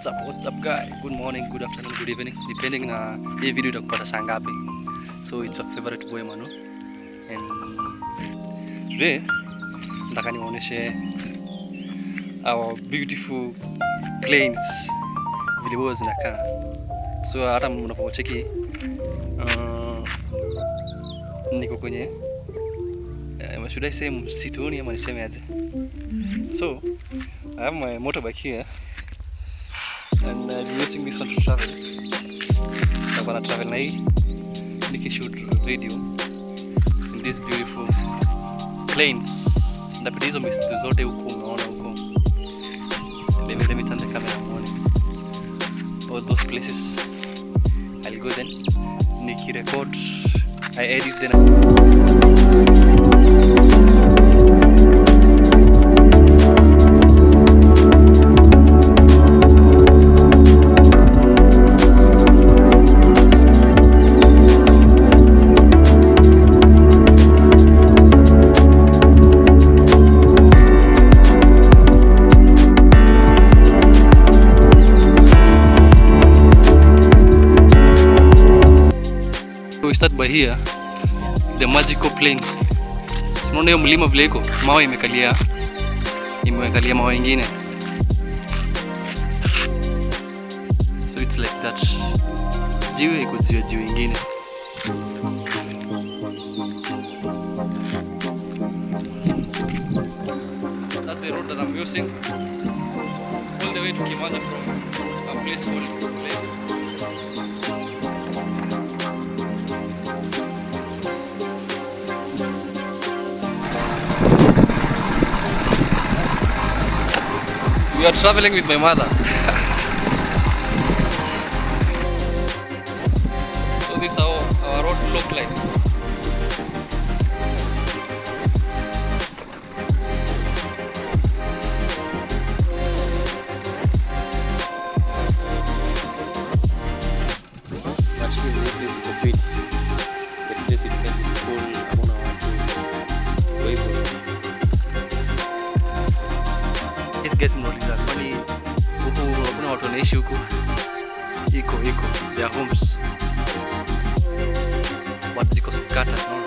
What's up guy? Good morning, good afternoon, good evening depending na hii video itakupata saa ngapi. So it's your favorite boy Manu and today nataka niwaoneshe our beautiful plains vile huwa zinakaa. So hata mnapocheki niko kwenye should I say msituni ama niseme aje? So I have my motorbike here and I'm using this one to travel. I'm gonna travel na hii nikishoot video in this beautiful plains. Ndapita hizo misitu zote huko unaona huko. Let me turn the camera on. All those places I'll go then nikirecord, I edit then start by here, the magical plain. Unaona hiyo mlima vile iko, mawe imekalia mawe mengine. So it's like that. Jiwe iko juu ya jiwe ingine. That's the road that I'm using all the way to Kimanja from a place called Plains. We are traveling with my mother. So this is how our road look like. Actually, this place is complete. The place itself is full. Hakuna watu. It gets mnauliza kwani huku hakuna watu wanaishi huku? Iko their homes but ziko scattered.